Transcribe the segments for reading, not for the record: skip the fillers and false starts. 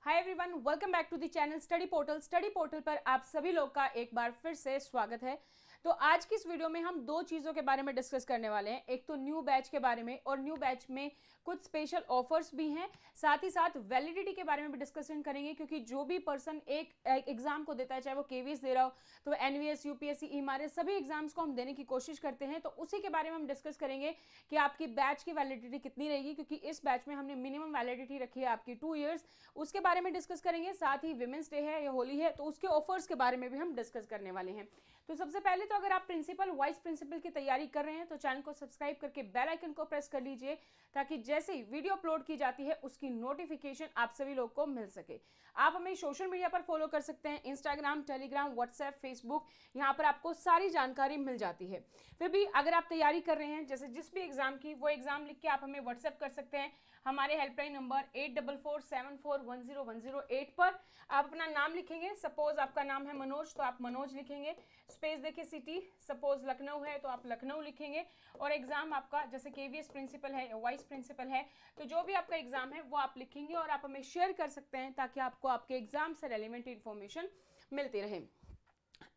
Hi everyone, welcome back to the channel study portal. Study portal पर आप सभी लोग का एक बार फिर से स्वागत है। तो आज की इस वीडियो में हम दो चीज़ों के बारे में डिस्कस करने वाले हैं। एक तो न्यू बैच के बारे में, और न्यू बैच में कुछ स्पेशल ऑफर्स भी हैं। साथ ही साथ वैलिडिटी के बारे में भी डिस्कशन करेंगे, क्योंकि जो भी पर्सन एक एग्जाम को देता है, चाहे वो केवीएस दे रहा हो, तो एनवीएस, यूपीएससी, ईएमआरएस, सभी एग्जाम्स को हम देने की कोशिश करते हैं। तो उसी के बारे में हम डिस्कस करेंगे कि आपकी बैच की वैलिडिटी कितनी रहेगी, क्योंकि इस बैच में हमने मिनिमम वैलिडिटी रखी है आपकी 2 ईयर्स। उसके बारे में डिस्कस करेंगे। साथ ही विमेंस डे है या होली है, तो उसके ऑफर्स के बारे में भी हम डिस्कस करने वाले हैं। तो सबसे पहले तो अगर आप प्रिंसिपल वाइस प्रिंसिपल की तैयारी कर रहे हैं तो चैनल को सब्सक्राइब करके बेल आइकन को प्रेस कर लीजिए, ताकि जैसे ही वीडियो अपलोड की जाती है उसकी नोटिफिकेशन आप सभी लोग को मिल सके। आप हमें सोशल मीडिया पर फॉलो कर सकते हैं, इंस्टाग्राम, टेलीग्राम, व्हाट्सएप, फेसबुक, यहाँ पर आपको सारी जानकारी मिल जाती है। फिर भी अगर आप तैयारी कर रहे हैं जैसे जिस भी एग्जाम की, वो एग्जाम लिख के आप हमें व्हाट्सएप कर सकते हैं हमारे हेल्पलाइन नंबर 8447410108 पर। आप अपना नाम लिखेंगे। सपोज आपका नाम है मनोज, तो आप मनोज लिखेंगे, स्पेस देखिए सिटी। सपोज लखनऊ है तो आप लखनऊ लिखेंगे, और एग्जाम आपका जैसे केवीएस प्रिंसिपल है या वाइस प्रिंसिपल है, तो जो भी आपका एग्जाम है वो आप लिखेंगे और आप हमें शेयर कर सकते हैं, ताकि आपको आपके एग्जाम से रेलिवेंट इन्फॉर्मेशन मिलती रहे।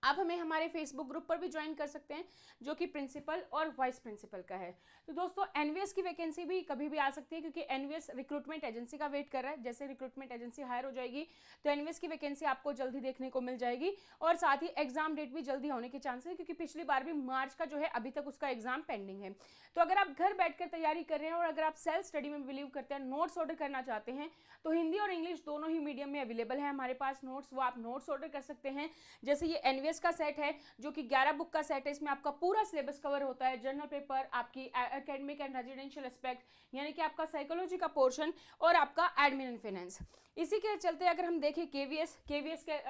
आप हमें हमारे फेसबुक ग्रुप पर भी ज्वाइन कर सकते हैं, जो कि प्रिंसिपल और वाइस प्रिंसिपल का है। तो दोस्तों, एनवीएस की वैकेंसी भी कभी भी आ सकती है, क्योंकि एनवीएस रिक्रूटमेंट एजेंसी का वेट कर रहा है। जैसे रिक्रूटमेंट एजेंसी हायर हो जाएगी तो एनवीएस की वैकेंसी आपको जल्दी देखने को मिल जाएगी, और साथ ही एग्जाम डेट भी जल्दी होने के चांसेस है, क्योंकि पिछली बार भी मार्च का जो है अभी तक उसका एग्जाम पेंडिंग है। तो अगर आप घर बैठकर तैयारी कर रहे हैं और अगर आप सेल्फ स्टडी में बिलीव करते हैं, नोट्स ऑर्डर करना चाहते हैं, तो हिंदी और इंग्लिश दोनों ही मीडियम में अवेलेबल है हमारे पास नोट्स, वो आप नोट्स ऑर्डर कर सकते हैं। जैसे ये एनवीएस का सेट है, जो कि 11 बुक का सेट है। इसमें आपका पूरा सिलेबस कवर होता है, जर्नल पेपर, आपकी एकेडमिक एंड रेजिडेंशियल एस्पेक्ट, यानी कि आपका साइकोलॉजी का पोर्शन, और आपका एडमिन एंड फाइनेंस। इसी के चलते अगर हम देखें केवीएस के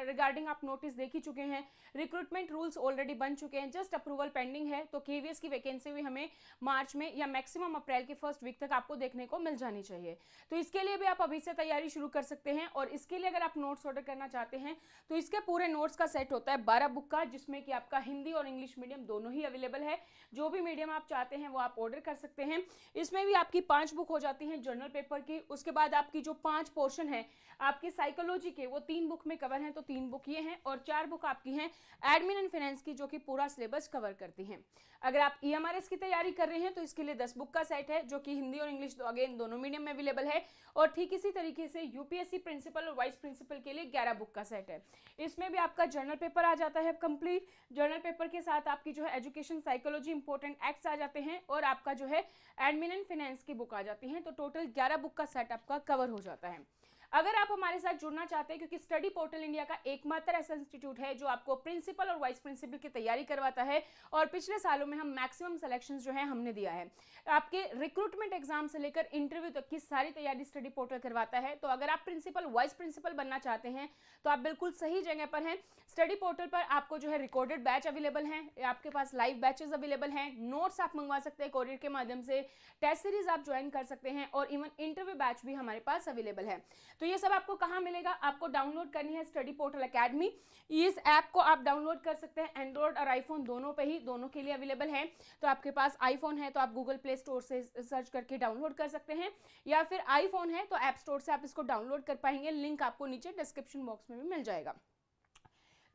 रिगार्डिंग आप नोटिस देख ही चुके हैं। रिक्रूटमेंट रूल्स ऑलरेडी बन चुके हैं, जस्ट अप्रूवल पेंडिंग है। तो केवीएस की वैकेंसी भी हमें मार्च में या मैक्सिमम अप्रैल के फर्स्ट वीक तक आपको देखने को मिल जानी चाहिए। तो इसके लिए भी आप अभी से तैयारी शुरू कर सकते हैं। और इसके लिए अगर आप नोट्स ऑर्डर करना चाहते हैं तो इसके पूरे नोट्स का सेट होता है 12 बुक का, जिसमें कि आपका हिंदी और इंग्लिश मीडियम दोनों ही अवेलेबल है। जो भी मीडियम आप चाहते हैं वो आप ऑर्डर कर सकते हैं। इसमें भी आपकी 5 बुक हो जाती हैं जर्नल पेपर की। उसके बाद आपकी जो 5 पोर्शन है आपकी साइकोलॉजी के, वो 3 बुक में कवर हैं, तो 3 बुक ये हैं, और 4 बुक आपकी हैं एडमिन एंड फाइनेंस की, जो कि पूरा सिलेबस कवर करती हैं। अगर आप ईएमआरएस की तैयारी कर रहे हैं तो इसके लिए 10 बुक का सेट है, जो कि हिंदी और इंग्लिश तो अगेन दोनों मीडियम में अवेलेबल है। और ठीक इसी तरीके से यूपीएससी प्रिंसिपल और वाइस प्रिंसिपल के लिए 11 बुक का सेट है। इसमें भी आपका जर्नल पेपर आ जाता है कंप्लीट। जर्नल पेपर के साथ आपकी जो है एजुकेशन, साइकोलॉजी, इंपॉर्टेंट एक्ट्स आ जाते हैं, और आपका जो है एडमिन एंड फाइनेंस की बुक आ जाती हैं। तो टोटल 11 बुक का सेट आपका कवर हो जाता है। अगर आप हमारे साथ जुड़ना चाहते हैं, क्योंकि स्टडी पोर्टल इंडिया का एकमात्र ऐसा इंस्टीट्यूट है जो आपको प्रिंसिपल और वाइस प्रिंसिपल की तैयारी करवाता है, और पिछले सालों में हम मैक्सिमम सिलेक्शंस जो है हमने दिया है। आपके रिक्रूटमेंट एग्जाम से लेकर इंटरव्यू तक की सारी तैयारी स्टडी पोर्टल करवाता है। तो अगर आप प्रिंसिपल, वाइस प्रिंसिपल बनना चाहते हैं तो आप बिल्कुल सही जगह पर हैं। स्टडी पोर्टल पर आपको जो है रिकॉर्डेड बैच अवेलेबल हैं, आपके पास लाइव बैचेस अवेलेबल हैं, नोट्स आप मंगवा सकते हैं कोरियर के माध्यम से, टेस्ट सीरीज आप ज्वाइन कर सकते हैं, और इवन इंटरव्यू बैच भी हमारे पास अवेलेबल है। तो ये सब आपको कहां मिलेगा? आपको डाउनलोड करनी है स्टडी पोर्टल एकेडमी। इस ऐप को आप डाउनलोड कर सकते हैं एंड्रॉइड और आईफोन दोनों पे ही, दोनों के लिए अवेलेबल है। तो आपके पास आईफोन है तो आप गूगल प्ले स्टोर से सर्च करके डाउनलोड कर सकते हैं, या फिर आईफोन है तो ऐप स्टोर से आप इसको डाउनलोड कर पाएंगे। लिंक आपको नीचे डिस्क्रिप्शन बॉक्स में भी मिल जाएगा।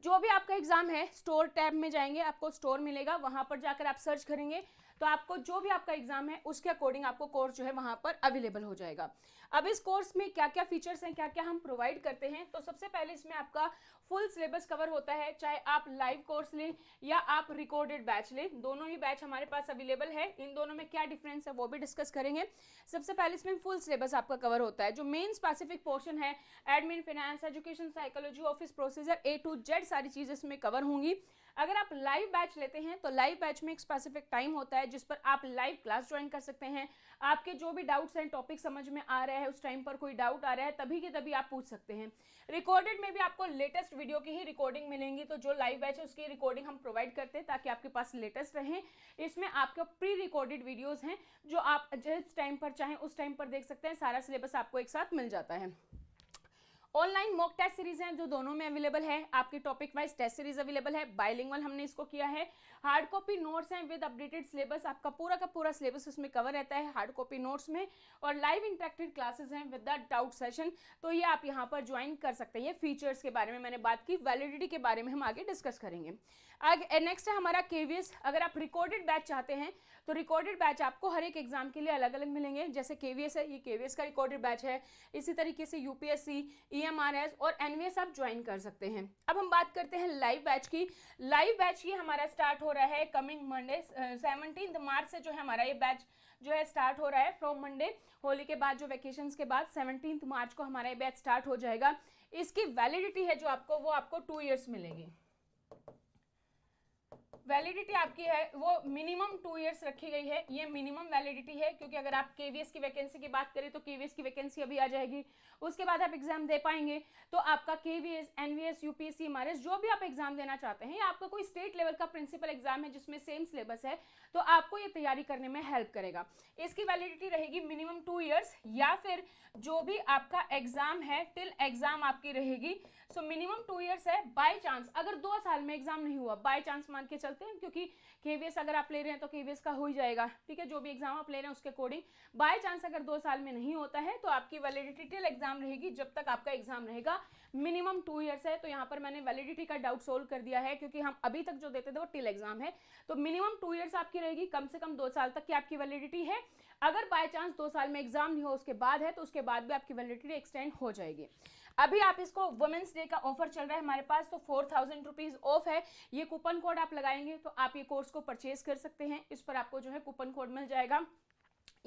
जो भी आपका एग्जाम है, स्टोर टैब में जाएंगे, आपको स्टोर मिलेगा, वहां पर जाकर आप सर्च करेंगे तो आपको जो भी आपका एग्जाम है उसके अकॉर्डिंग आपको कोर्स जो है वहां पर अवेलेबल हो जाएगा। अब इस कोर्स में क्या क्या फीचर्स हैं, क्या क्या हम प्रोवाइड करते हैं, तो सबसे पहले इसमें आपका फुल सिलेबस कवर होता है। चाहे आप लाइव कोर्स लें या आप रिकॉर्डेड बैच लें, दोनों ही बैच हमारे पास अवेलेबल है। इन दोनों में क्या डिफरेंस है वो भी डिस्कस करेंगे। सबसे पहले इसमें फुल सिलेबस आपका कवर होता है। जो मेन स्पेसिफिक पोर्शन है, admin, finance, education, psychology, office procedure, A to Z सारी चीजें इसमें कवर होंगी। अगर आप लाइव बैच लेते हैं तो लाइव बैच में एक स्पेसिफिक टाइम होता है जिस पर आप लाइव क्लास ज्वाइन कर सकते हैं। आपके जो भी डाउट्स हैं, टॉपिक समझ में आ रहा है, उस टाइम पर कोई डाउट आ रहा है, तभी के तभी आप पूछ सकते हैं। रिकॉर्डेड में भी आपको लेटेस्ट वीडियो की ही रिकॉर्डिंग मिलेंगी। तो जो लाइव बैच है उसकी रिकॉर्डिंग हम प्रोवाइड करते हैं ताकि आपके पास लेटेस्ट रहें। इसमें आपके प्री रिकॉर्डेड वीडियोज हैं जो आप जिस टाइम पर चाहें उस टाइम पर देख सकते हैं। सारा सिलेबस आपको एक साथ मिल जाता है। ऑनलाइन मॉक टेस्ट सीरीज हैं जो दोनों में अवेलेबल है, आपकी topic wise test series available है, बाइलिंगुअल हमने इसको किया है, हार्ड कॉपी नोट्स हैं विद अपडेटेड सिलेबस, आपका पूरा का पूरा सिलेबस उसमें कवर रहता है हार्ड कॉपी नोट्स में, और लाइव इंटरेक्टिव क्लासेस हैं विद द डाउट सेशन, तो ये आप यहाँ पर ज्वाइन कर सकते हैं। ये फीचर्स के बारे में मैंने बात की, वैलिडिटी के बारे में हम आगे डिस्कस करेंगे। आगे नेक्स्ट है हमारा केवीएस। अगर आप रिकॉर्डेड बैच चाहते हैं तो रिकॉर्डेड बैच आपको हर एक एग्जाम के लिए अलग अलग मिलेंगे, जैसे केवीएस है, ये केवीएस का रिकॉर्डेड बैच है, इसी तरीके से यूपीएससी, ईएमआरएस और एनवीएस आप ज्वाइन कर सकते हैं। अब हम बात करते हैं लाइव बैच की। लाइव बैच ये हमारा स्टार्ट हो रहा है कमिंग मंडे 17 मार्च से जो है हमारा ये बैच जो है स्टार्ट हो रहा है, फ्रॉम मंडे, होली के बाद जो वेकेशंस के बाद 17 मार्च को हमारा ये बैच स्टार्ट हो जाएगा। इसकी वैलिडिटी है जो आपको, वो आपको 2 ईयर्स मिलेगी। वैलिडिटी आपकी है वो मिनिमम 2 ईयर्स रखी गई है, ये मिनिमम वैलिडिटी है, क्योंकि अगर आप केवीएस की वैकेंसी की बात करें तो केवीएस की वैकेंसी अभी आ जाएगी, उसके बाद आप एग्जाम दे पाएंगे, तो आपका केवीएस, एनवीएस, यूपीएससी, एमआरएस जो भी आप एग्जाम देना चाहते हैं, या आपका कोई स्टेट लेवल का प्रिंसिपल एग्जाम है जिसमें सेम सिलेबस है, तो आपको ये तैयारी करने में हेल्प करेगा। इसकी वैलिडिटी रहेगी मिनिमम 2 ईयर्स, या फिर जो भी आपका एग्जाम है टिल एग्जाम आपकी रहेगी, सो मिनिमम 2 ईयर्स है। बाय चांस अगर 2 साल में एग्जाम नहीं हुआ, बाय चांस मान के चलते हैं, क्योंकि केवीएस अगर आप ले रहे हैं तो केवीएस का हो ही जाएगा, ठीक है, जो भी एग्जाम आप ले रहे हैं उसके अकॉर्डिंग। बाय चांस अगर 2 साल में नहीं होता है तो आपकी वैलिडिटी टिल एग्जाम रहेगी, जब तक आपका एग्जाम रहेगा, मिनिमम 2 ईयर्स है। तो यहाँ पर मैंने वैलिडिटी का डाउट सोल्व कर दिया है, क्योंकि हम अभी तक जो देते थे वो टिल एग्जाम है, तो मिनिमम 2 ईयर्स आपकी रहेगी, कम से कम 2 साल तक की आपकी वैलिडिटी है। अगर बाय चांस 2 साल में एग्जाम नहीं हो उसके बाद है, तो उसके बाद भी आपकी वैलिडिटी एक्सटेंड हो जाएगी। अभी आप इसको वुमेन्स डे का ऑफर चल रहा है हमारे पास, तो 4000 रुपीज ऑफ है। ये कूपन कोड आप लगाएंगे तो आप ये कोर्स को परचेज कर सकते हैं, इस पर आपको जो है कूपन कोड मिल जाएगा।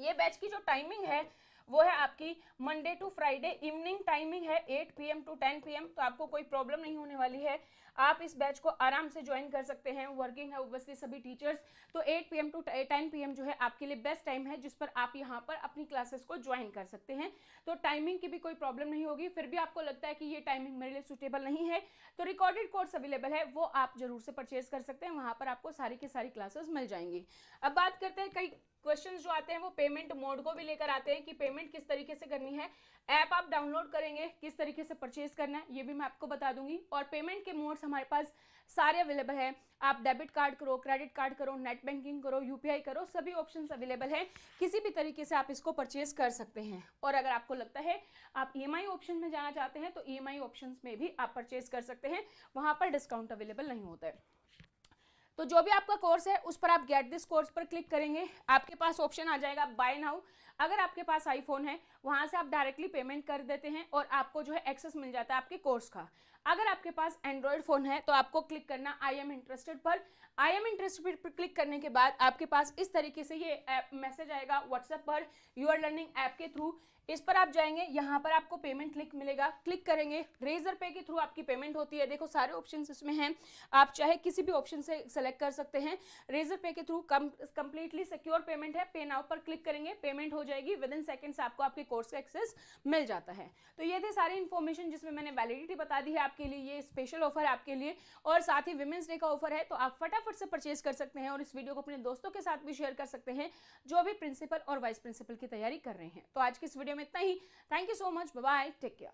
ये बैच की जो टाइमिंग है वो है आपकी Monday to Friday, evening timing है 8 PM to 10 PM, तो आपको कोई प्रॉब्लम नहीं होने वाली है, आप इस बैच को आराम से ज्वाइन कर सकते हैं। वर्किंग है ओबियसली सभी टीचर्स, तो 8 PM to 10 PM जो है आपके लिए बेस्ट टाइम है, जिस पर आप यहाँ पर अपनी क्लासेस को ज्वाइन कर सकते हैं। तो टाइमिंग की भी कोई प्रॉब्लम नहीं होगी। फिर भी आपको लगता है कि ये टाइमिंग मेरे लिए सूटेबल नहीं है, तो रिकॉर्डेड कोर्स अवेलेबल है, वो आप जरूर से परचेज कर सकते हैं, वहाँ पर आपको सारी की सारी क्लासेस मिल जाएंगी। अब बात करते हैं, कई क्वेश्चंस जो आते हैं वो पेमेंट मोड को भी लेकर आते हैं कि पेमेंट किस तरीके से करनी है, ऐप आप डाउनलोड करेंगे, किस तरीके से परचेज करना है ये भी मैं आपको बता दूंगी। और पेमेंट के मोड्स हमारे पास सारे अवेलेबल है, आप डेबिट कार्ड करो, क्रेडिट कार्ड करो, नेट बैंकिंग करो, यूपीआई करो, सभी ऑप्शंस अवेलेबल है, किसी भी तरीके से आप इसको परचेज कर सकते हैं। और अगर आपको लगता है आप ईएमआई ऑप्शन में जाना चाहते हैं तो ईएमआई ऑप्शंस में भी आप परचेज कर सकते हैं, वहां पर डिस्काउंट अवेलेबल नहीं होता है। तो जो भी आपका कोर्स है उस पर आप गेट दिस कोर्स पर क्लिक करेंगे, आपके पास ऑप्शन आ जाएगा बाय नाउ। अगर आपके पास आईफोन है वहां से आप डायरेक्टली पेमेंट कर देते हैं और आपको जो है एक्सेस मिल जाता है आपके कोर्स का। अगर आपके पास एंड्रॉयड फोन है तो आपको क्लिक करना आई एम इंटरेस्टेड पर। आई एम इंटरेस्टेड पर क्लिक करने के बाद आपके पास इस तरीके से ये मैसेज आएगा व्हाट्सएप पर, यू आर लर्निंग ऐप के थ्रू। इस पर आप जाएंगे, यहाँ पर आपको पेमेंट लिंक मिलेगा, क्लिक करेंगे, रेजर पे के थ्रू आपकी पेमेंट होती है। देखो सारे ऑप्शंस इसमें हैं, आप चाहे किसी भी ऑप्शन से सेलेक्ट कर सकते हैं। रेजर पे के थ्रू कंप्लीटली सिक्योर पेमेंट है, पे नाउ पर क्लिक करेंगे, पेमेंट हो जाएगी, विद इन सेकंड्स आपको आपके कोर्स का एक्सेस मिल जाता है। तो ये थे सारी इन्फॉर्मेशन जिसमें मैंने वैलिडिटी बता दी है आपके लिए, ये स्पेशल ऑफर है आपके लिए, और साथ ही विमेंस डे का ऑफर है, तो आप फटाफट से परचेज कर सकते हैं और इस वीडियो को अपने दोस्तों के साथ भी शेयर कर सकते हैं जो भी प्रिंसिपल और वाइस प्रिंसिपल की तैयारी कर रहे हैं। तो आज की इस वीडियो में इतना ही। Thank you so much, bye bye, take care.